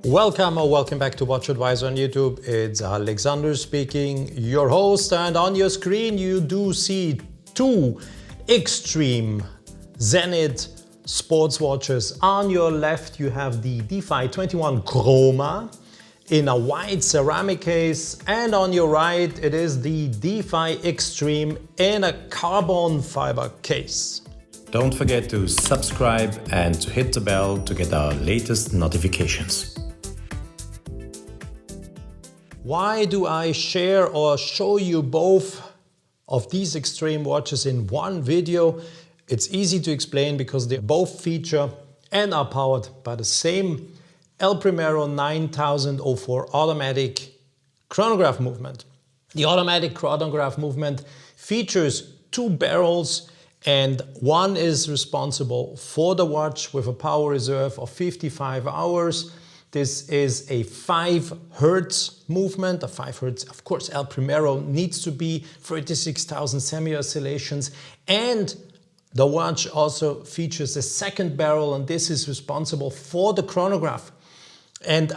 Welcome or welcome back to WatchAdvisor on YouTube. It's Alexander speaking, your host, and on your screen you do see two extreme Zenith sports watches. On your left you have the Defy 21 Chroma in a white ceramic case, and on your right it is the Defy Extreme in a carbon fiber case. Don't forget to subscribe and to hit the bell to get our latest notifications. Why do I share or show you both of these extreme watches in one video? It's easy to explain because they both feature and are powered by the same El Primero 9004 automatic chronograph movement. The automatic chronograph movement features two barrels, and one is responsible for the watch with a power reserve of 55 hours. This is a 5 Hertz movement, a 5 Hertz, of course, El Primero needs to be 36,000 semi-oscillations, and the watch also features a second barrel, and this is responsible for the chronograph. And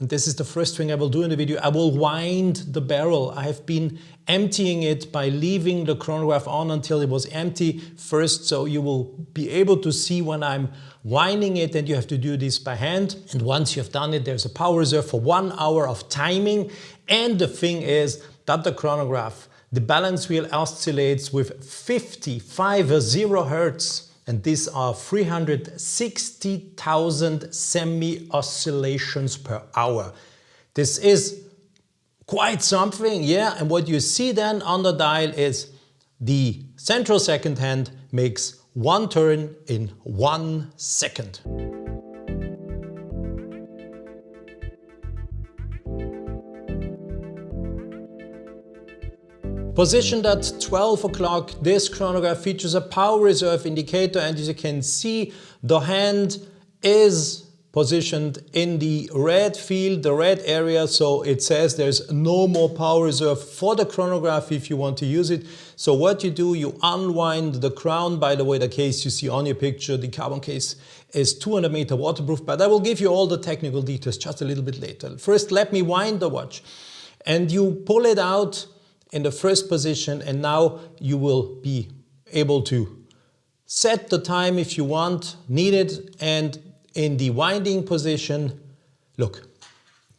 this is the first thing I will do in the video, I will wind the barrel. I have been emptying it by leaving the chronograph on until it was empty first, so you will be able to see when I'm winding it, and you have to do this by hand. And once you have done it, there's a power reserve for 1 hour of timing. And the thing is that the chronograph, the balance wheel oscillates with 50 Hertz. And these are 360,000 semi-oscillations per hour. This is quite something, yeah. And what you see then on the dial is the central second hand makes one turn in 1 second. Positioned at 12 o'clock, this chronograph features a power reserve indicator, and as you can see, the hand is positioned in the red field, the red area, so it says there's no more power reserve for the chronograph if you want to use it. So what you do, you unwind the crown. By the way, the case you see on your picture, the carbon case, is 200 meter waterproof, but I will give you all the technical details just a little bit later. First, let me wind the watch, and you pull it out in the first position, and now you will be able to set the time if you need it. And in the winding position, look,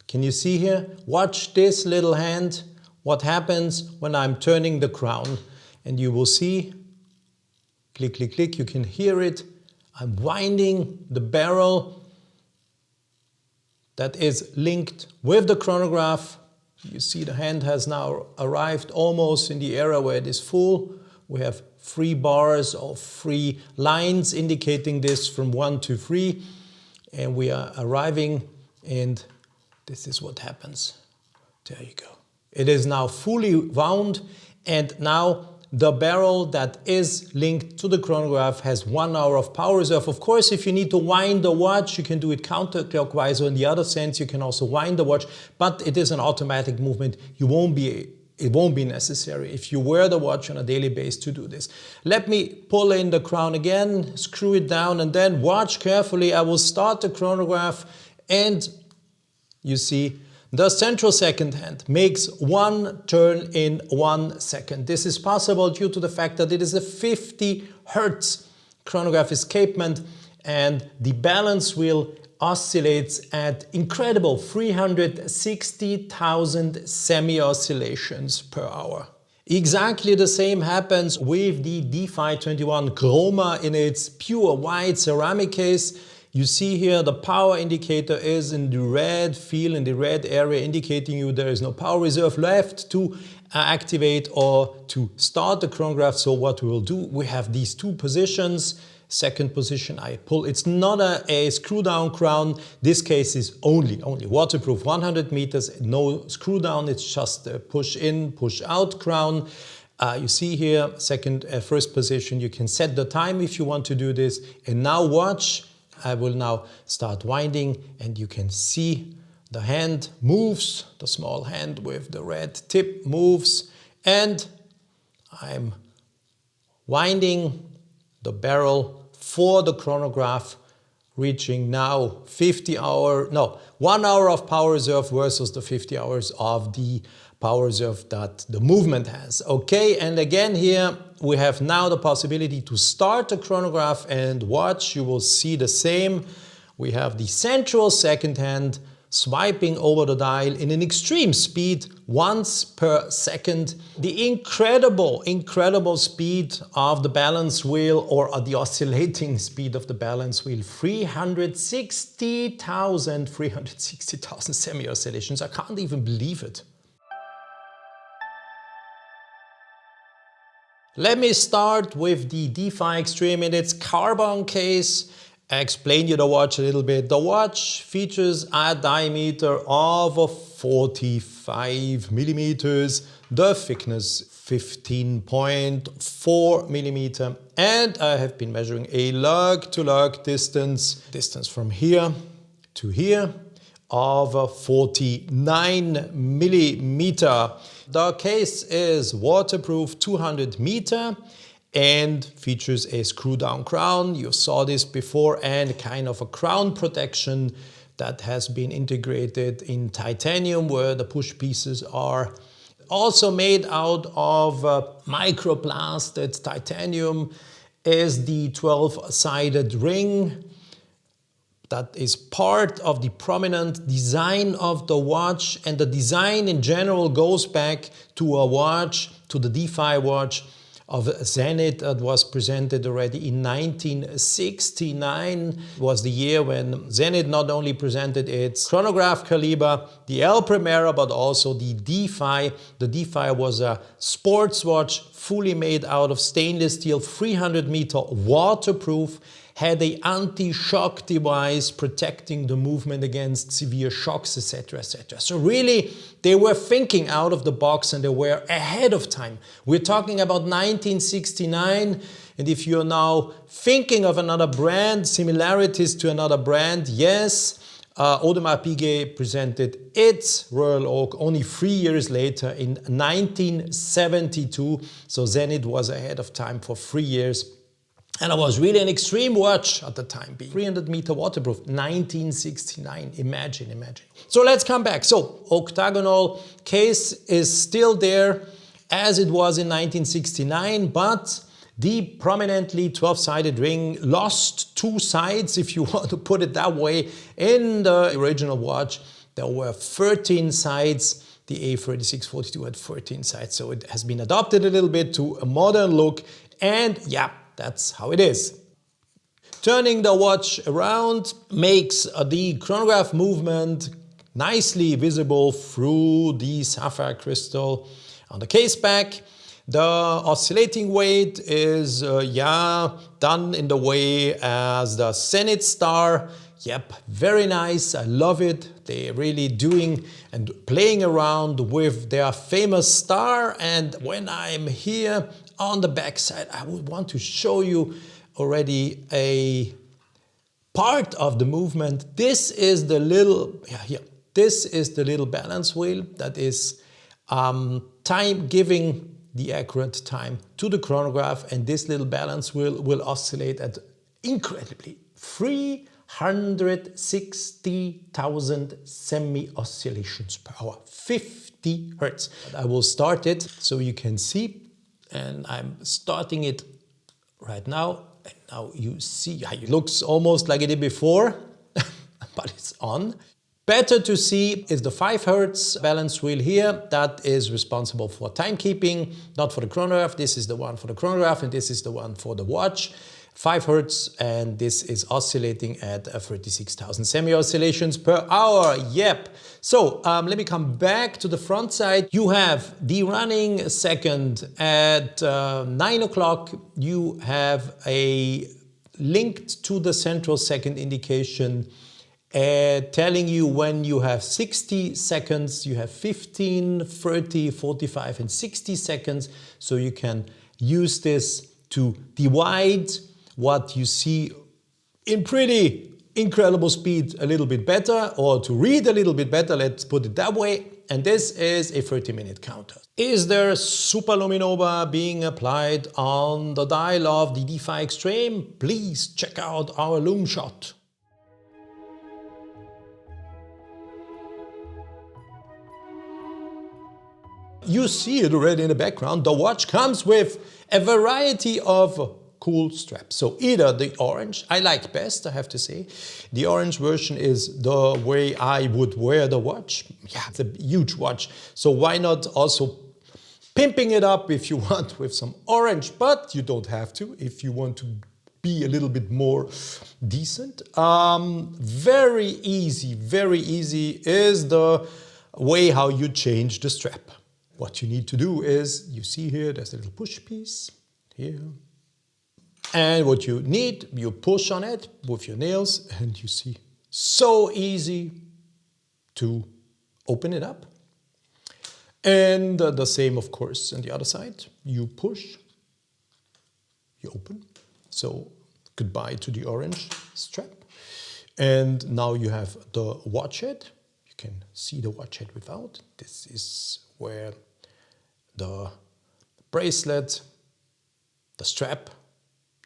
can you see here? Watch this little hand, what happens when I'm turning the crown, and you will see, click, click, click, you can hear it. I'm winding the barrel that is linked with the chronograph. You see the hand has now arrived almost in the area where it is full. We have 3 bars or 3 lines indicating this from 1 to 3. And we are arriving, and this is what happens. There you go. It is now fully wound, and now the barrel that is linked to the chronograph has 1 hour of power reserve. Of course, if you need to wind the watch, you can do it counterclockwise, or in the other sense, you can also wind the watch, but it is an automatic movement. It won't be necessary if you wear the watch on a daily basis to do this. Let me pull in the crown again, screw it down, and then watch carefully. I will start the chronograph, and you see the central second hand makes 1 turn in 1 second. This is possible due to the fact that it is a 50 Hertz chronograph escapement, and the balance wheel oscillates at incredible 360,000 semi-oscillations per hour. Exactly the same happens with the Defy 21 Chroma in its pure white ceramic case. You see here the power indicator is in the red field, in the red area, indicating you there is no power reserve left to activate or to start the chronograph. So what we will do, we have these 2 positions. Second position, I pull. It's not a screw down crown. This case is only waterproof, 100 meters, no screw down. It's just a push in, push out crown. You see here, first position. You can set the time if you want to do this. And now watch. I will now start winding, and you can see the hand moves, the small hand with the red tip moves, and I'm winding the barrel for the chronograph reaching now 1 hour of power reserve versus the 50 hours of the power reserve that the movement has. Okay, and again here we have now the possibility to start the chronograph and watch. You will see the same. We have the central second hand swiping over the dial in an extreme speed, once per second. The incredible speed of the balance wheel, or the oscillating speed of the balance wheel, 360,000 semi-oscillations. I can't even believe it. Let me start with the Defy Extreme in its carbon case. I explain you the watch a little bit. The watch features a diameter of 45 millimeters, the thickness 15.4 millimeter, and I have been measuring a lug-to-lug distance from here to here of 49 millimeter. The case is waterproof 200 meter and features a screw down crown. You saw this before, and kind of a crown protection that has been integrated in titanium, where the push pieces are also made out of microblasted titanium. Is the 12-sided ring that is part of the prominent design of the watch, and the design in general goes back to a watch, to the Defy watch of Zenith that was presented already in 1969. It was the year when Zenith not only presented its chronograph calibre, the El Primero, but also the Defy. The Defy was a sports watch fully made out of stainless steel, 300 meter, waterproof, had an anti-shock device protecting the movement against severe shocks, etc., etc. So really, they were thinking out of the box and they were ahead of time. We're talking about 1969, and if you're now thinking of another brand, similarities to another brand, yes, Audemars Piguet presented its Royal Oak only 3 years later in 1972, so Zenith was ahead of time for 3 years. And it was really an extreme watch at the time being. 300 meter waterproof, 1969, imagine. So let's come back. So octagonal case is still there as it was in 1969, but the prominently 12-sided ring lost 2 sides, if you want to put it that way. In the original watch, there were 13 sides. The A3642 had 13 sides, so it has been adopted a little bit to a modern look, and yeah, that's how it is. Turning the watch around makes the chronograph movement nicely visible through the sapphire crystal on the case back. The oscillating weight is done in the way as the Zenith star. Yep, very nice. I love it. They're really doing and playing around with their famous star. And when I'm here on the back side, I would want to show you already a part of the movement. This is the little, this is the little balance wheel that is giving the accurate time to the chronograph, and this little balance wheel will oscillate at incredibly 360,000 semi-oscillations per hour, 50 Hertz. I will start it so you can see, and I'm starting it right now. And now you see, it looks almost like it did before, but it's on. Better to see is the 5 Hertz balance wheel here that is responsible for timekeeping, not for the chronograph. This is the one for the chronograph and this is the one for the watch. 5 Hertz, and this is oscillating at 36,000 semi-oscillations per hour. Yep. So let me come back to the front side. You have the running second at 9 o'clock. You have a linked to the central second indication telling you when you have 60 seconds, you have 15, 30, 45 and 60 seconds. So you can use this to divide what you see in pretty incredible speed a little bit better, or to read a little bit better, let's put it that way. And this is a 30-minute counter. Is there superluminova being applied on the dial of the Defy Extreme? Please check out our loom shot. You see it already in the background. The watch comes with a variety of cool straps. So either the orange, I like best, I have to say. The orange version is the way I would wear the watch. Yeah, it's a huge watch. So why not also pimping it up if you want with some orange, but you don't have to if you want to be a little bit more decent. Very easy is the way how you change the strap. What you need to do is, you see here, there's a little push piece here. And what you need, you push on it with your nails and you see, so easy to open it up. And the same, of course, on the other side. You push, you open. So goodbye to the orange strap. And now you have the watch head. You can see the watch head without. This is where the bracelet, the strap,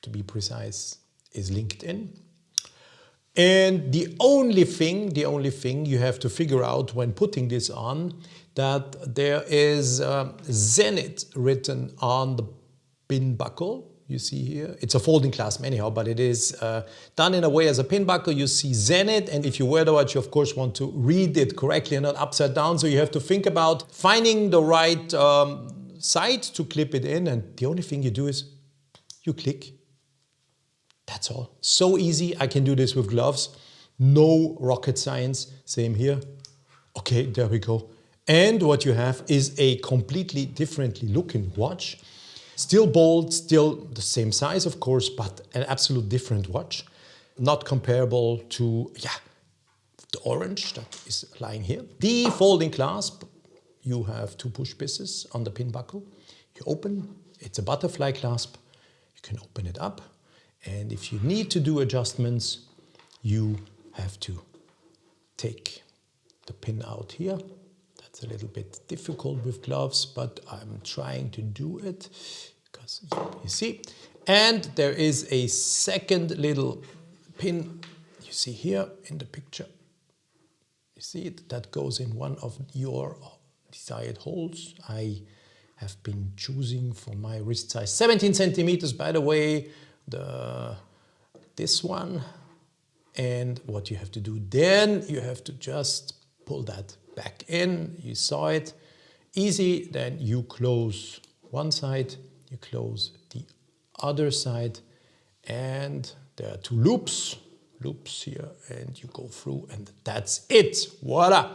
to be precise, is linked in. And the only thing you have to figure out when putting this on, that there is Zenith written on the pin buckle. You see here, it's a folding clasp anyhow, but it is done in a way as a pin buckle. You see Zenith, and if you wear the watch, you of course want to read it correctly and not upside down. So you have to think about finding the right side to clip it in, and the only thing you do is you click. That's all. So easy. I can do this with gloves. No rocket science. Same here. Okay, there we go. And what you have is a completely differently looking watch. Still bold, still the same size, of course, but an absolute different watch. Not comparable to, the orange that is lying here. The folding clasp, you have two push pieces on the pin buckle. You open, it's a butterfly clasp. You can open it up. And if you need to do adjustments, you have to take the pin out here. That's a little bit difficult with gloves, but I'm trying to do it because you see. And there is a second little pin, you see here in the picture. You see it? That goes in one of your desired holes. I have been choosing for my wrist size 17 centimeters, by the way, this one. And what you have to do then, you have to just pull that back in. You saw it. Easy. Then you close one side, you close the other side, and there are two loops here, and you go through, and that's it. Voila.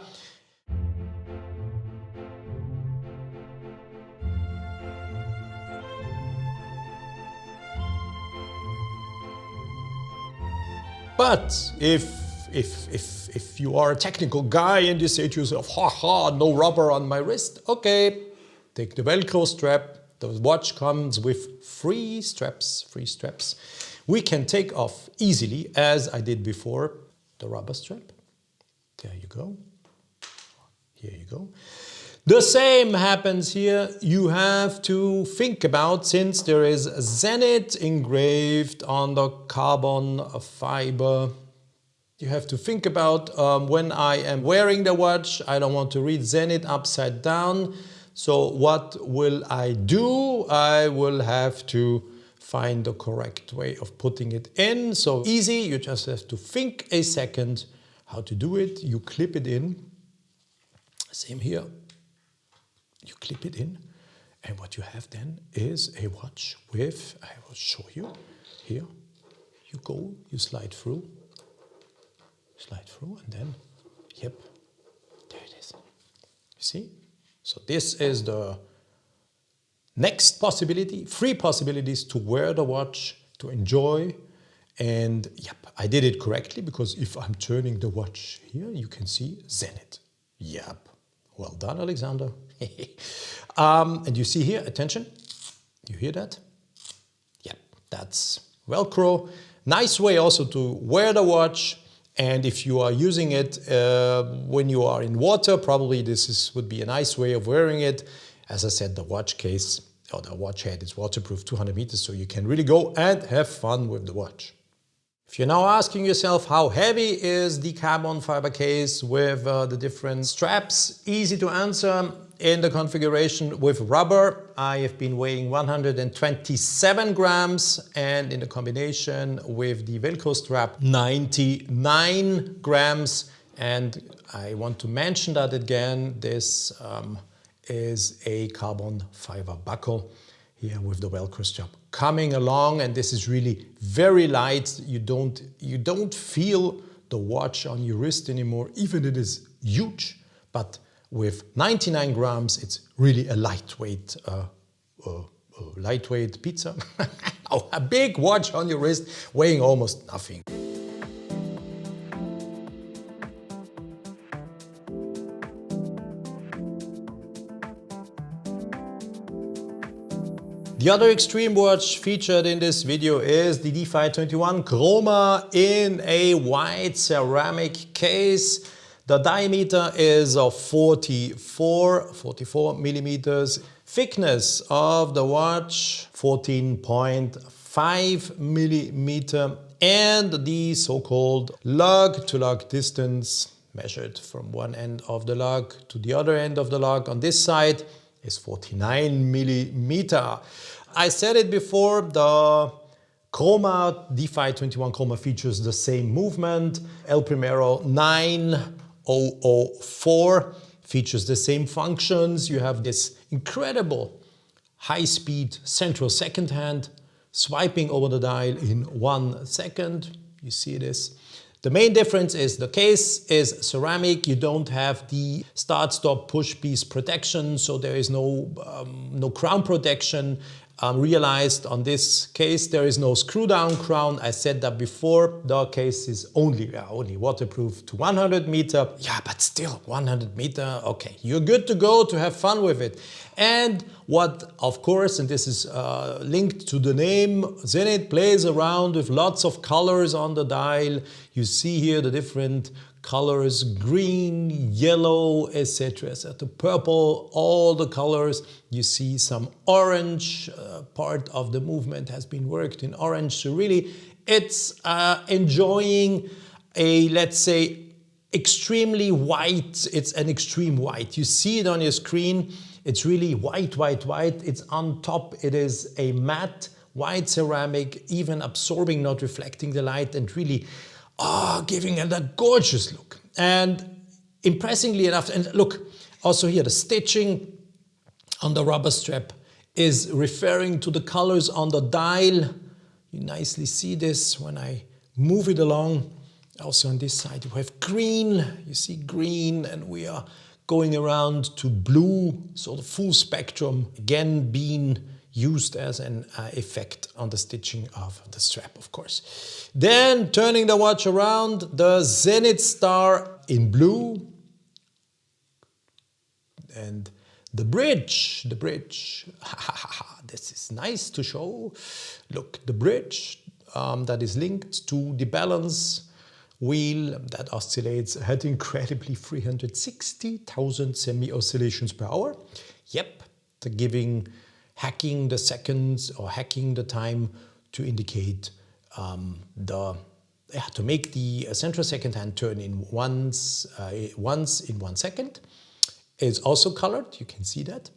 But if you are a technical guy and you say to yourself, no rubber on my wrist, okay, take the Velcro strap. The watch comes with three straps. We can take off easily, as I did before, the rubber strap. There you go. Here you go. The same happens here. You have to think about, since there is Zenith engraved on the carbon fiber, you have to think about when I am wearing the watch, I don't want to read Zenith upside down. So what will I do? I will have to find the correct way of putting it in. So easy, you just have to think a second how to do it. You clip it in. Same here. You clip it in, and what you have then is a watch with, I will show you here, you go, you slide through, and then, yep, there it is. You see? So this is the next possibility, 3 possibilities to wear the watch, to enjoy, and yep, I did it correctly, because if I'm turning the watch here, you can see Zenith. Yep. Well done, Alexander. And you see here, attention, you hear that? Yeah, that's Velcro. Nice way also to wear the watch. And if you are using it when you are in water, probably would be a nice way of wearing it. As I said, the watch case or the watch head is waterproof 200 meters, so you can really go and have fun with the watch. If you're now asking yourself how heavy is the carbon fiber case with the different straps, easy to answer. In the configuration with rubber, I have been weighing 127 grams, and in the combination with the Velcro strap, 99 grams. And I want to mention that again, this is a carbon fiber buckle here with the Velcro strap coming along, and this is really very light. You don't feel the watch on your wrist anymore, even it is huge, but with 99 grams, it's really a lightweight pizza. Oh, a big watch on your wrist weighing almost nothing. The other extreme watch featured in this video is the Defy 21 Chroma in a white ceramic case. The diameter is of 44 millimeters. Thickness of the watch 14.5 millimeter, and the so-called lug-to-lug distance measured from one end of the lug to the other end of the lug on this side is 49 millimeter. I said it before, the Chroma Defy 21 Chroma features the same movement. El Primero 9004 features the same functions. You have this incredible high-speed central second hand swiping over the dial in 1 second. You see this. The main difference is the case is ceramic. You don't have the start-stop push piece protection, so there is no crown protection. Realized on this case there is no screw down crown. I said that before. The case is only waterproof to 100 meter. Yeah, but still 100 meter. Okay, you're good to go to have fun with it. And what, of course, and this is linked to the name, Zenith plays around with lots of colors on the dial. You see here the different colors, green, yellow, etc., etc., purple, all the colors. You see some orange, part of the movement has been worked in orange. So really, it's enjoying a, let's say, extremely white. It's an extreme white. You see it on your screen. It's really white, white, white. It's on top. It is a matte white ceramic, even absorbing, not reflecting the light, and really giving it a gorgeous look. And impressively enough, and look, also here, the stitching on the rubber strap is referring to the colors on the dial. You nicely see this when I move it along. Also on this side, you have green. You see green, and we are going around to blue. So the full spectrum, again, being used as an effect on the stitching of the strap, of course. Then turning the watch around, the Zenith star in blue, and the bridge, this is nice to show. Look, the bridge that is linked to the balance wheel that oscillates at incredibly 360,000 semi-oscillations per hour. Yep, hacking the seconds or hacking the time to indicate to make the central second hand turn in once in 1 second. It's also colored, you can see that.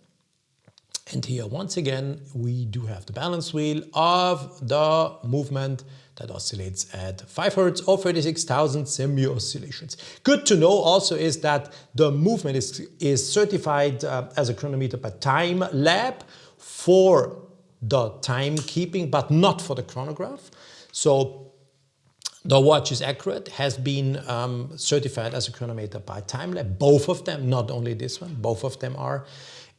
And here once again we do have the balance wheel of the movement that oscillates at 5 Hertz or 36,000 semi-oscillations. Good to know also is that the movement is certified as a chronometer by Time Lab for the timekeeping, but not for the chronograph. So the watch is accurate, has been certified as a chronometer by Time Lab. Both of them, not only this one, both of them are.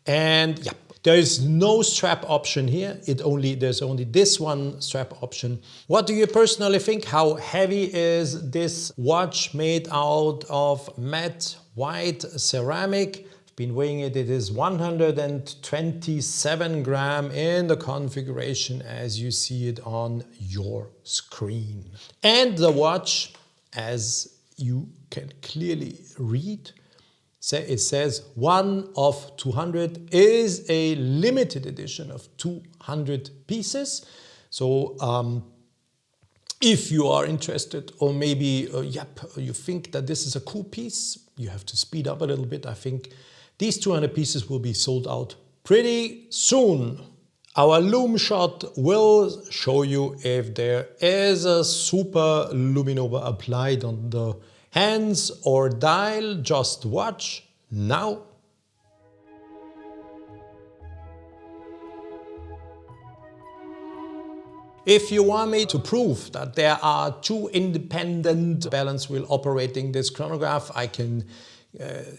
And yeah, there is no strap option here. There's only this one strap option. What do you personally think? How heavy is this watch made out of matte white ceramic? Been weighing it. It is 127 grams in the configuration as you see it on your screen. And the watch, as you can clearly read, it says 1 of 200, is a limited edition of 200 pieces. So If you are interested, or maybe, you think that this is a cool piece, you have to speed up a little bit. I think these 200 pieces will be sold out pretty soon. Our loom shot will show you if there is a super luminova applied on the hands or dial. Just watch now. If you want me to prove that there are two independent balance wheel operating this chronograph, I can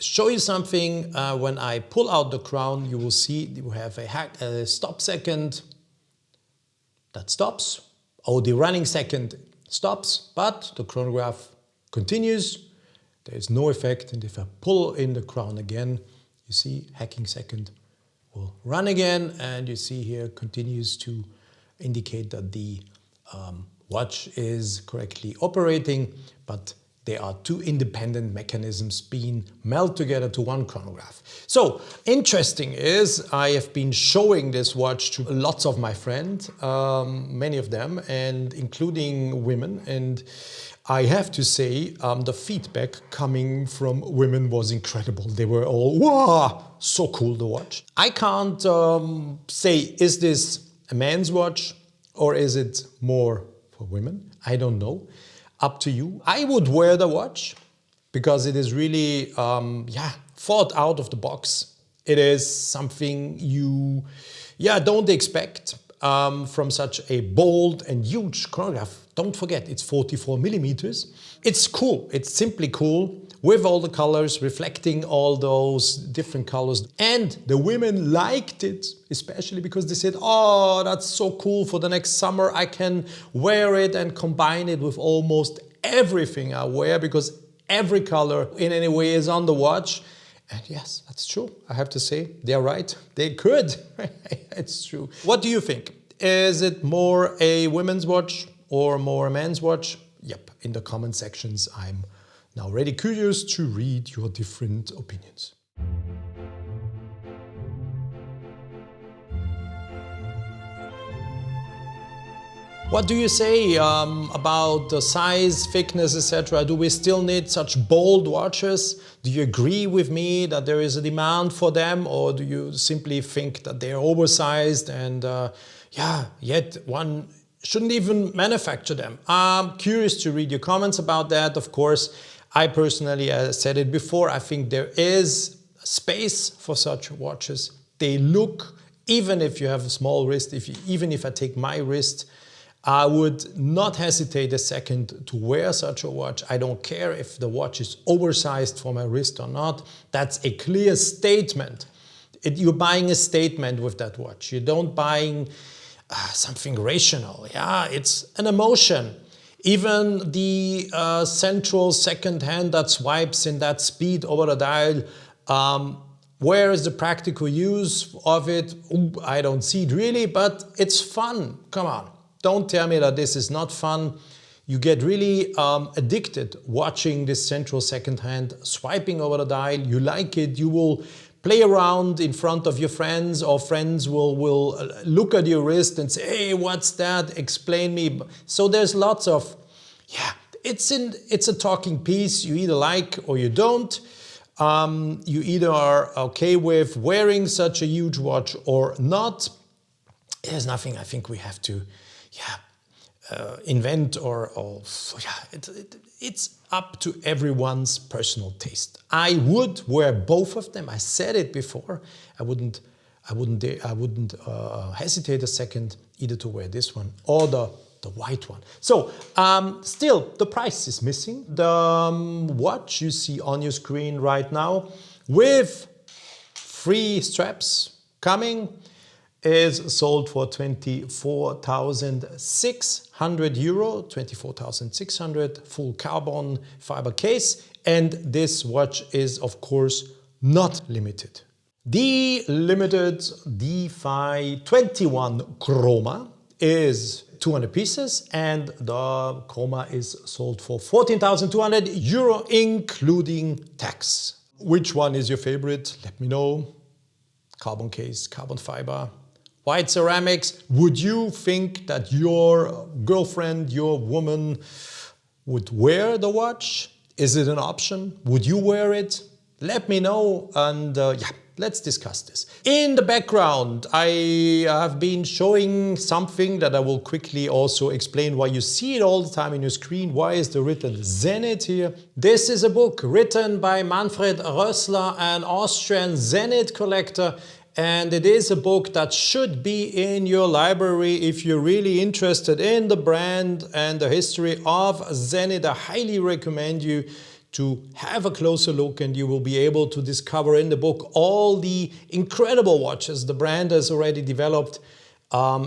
show you something. When I pull out the crown, you will see you have a stop second that stops. Oh, the running second stops, but the chronograph continues. There is no effect, and if I pull in the crown again, you see hacking second will run again, and you see here continues to indicate that the watch is correctly operating, but there are two independent mechanisms being melded together to one chronograph. So interesting is I have been showing this watch to lots of my friends, many of them, and including women, and I have to say the feedback coming from women was incredible. They were all, wow, so cool, the watch. I can't say, is this a man's watch or is it more for women? I don't know. Up to you. I would wear the watch because it is really thought out of the box. It is something you don't expect from such a bold and huge chronograph. Don't forget, it's 44 millimeters. It's cool. It's simply cool, with all the colors, reflecting all those different colors. And the women liked it, especially because they said, oh, that's so cool, for the next summer I can wear it and combine it with almost everything I wear, because every color in any way is on the watch. And yes, that's true. I have to say, they're right. They could. It's true. What do you think? Is it more a women's watch or more a man's watch? Yep, in the comment sections, I'm now really curious to read your different opinions. What do you say about the size, thickness, etc.? Do we still need such bold watches? Do you agree with me that there is a demand for them, or do you simply think that they're oversized and yet one shouldn't even manufacture them? I'm curious to read your comments about that. Of course, I personally said it before, I think there is space for such watches. They look, even if you have a small wrist, even if I take my wrist, I would not hesitate a second to wear such a watch. I don't care if the watch is oversized for my wrist or not. That's a clear statement. You're buying a statement with that watch. You don't buying something rational. Yeah, it's an emotion. Even the central second hand that swipes in that speed over the dial, where is the practical use of it? Ooh, I don't see it really, but it's fun. Come on. Don't tell me that this is not fun. You get really addicted watching this central second hand swiping over the dial. You like it. You will play around in front of your friends, or friends will look at your wrist and say, hey, what's that? Explain me. So there's lots of, it's a talking piece. You either like or you don't. You either are okay with wearing such a huge watch or not. There's nothing I think we have to invent it's up to everyone's personal taste. I would wear both of them. I said it before. I wouldn't hesitate a second either to wear this one or the white one. So still the price is missing. The watch you see on your screen right now with 3 straps coming is sold for 24,600 euro, 24,600, full carbon fiber case, and this watch is of course not limited. The limited Defy 21 Chroma is 200 pieces, and the Chroma is sold for 14,200 euro including tax. Which one is your favorite? Let me know. Carbon case, carbon fiber. white ceramics. Would you think that your girlfriend, your woman would wear the watch? Is it an option? Would you wear it? Let me know, and yeah, let's discuss this. In the background, I have been showing something that I will quickly also explain why you see it all the time in your screen. Why is there written Zenith here? This is a book written by Manfred Rössler, an Austrian Zenith collector. And it is a book that should be in your library if you're really interested in the brand and the history of Zenith. I highly recommend you to have a closer look, and you will be able to discover in the book all the incredible watches the brand has already developed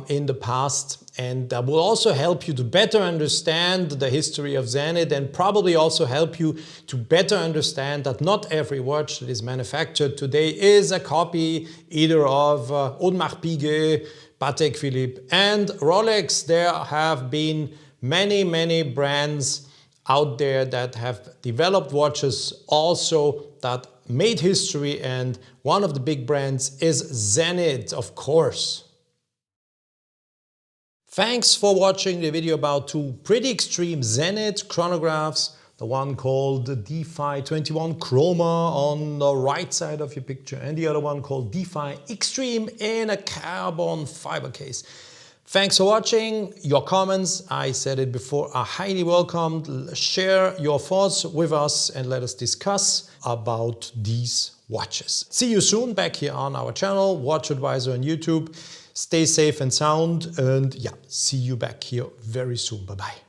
in the past, and that will also help you to better understand the history of Zenith, and probably also help you to better understand that not every watch that is manufactured today is a copy either of Audemars Piguet, Patek Philippe and Rolex. There have been many brands out there that have developed watches also that made history, and one of the big brands is Zenith, of course. Thanks for watching the video about two pretty extreme Zenith chronographs, the one called Defy 21 Chroma on the right side of your picture, and the other one called Defy Extreme in a carbon fiber case. Thanks for watching. Your comments, I said it before, are highly welcomed. Share your thoughts with us and let us discuss about these watches. See you soon back here on our channel, WatchAdvisor on YouTube. Stay safe and sound, and yeah, see you back here very soon. Bye-bye.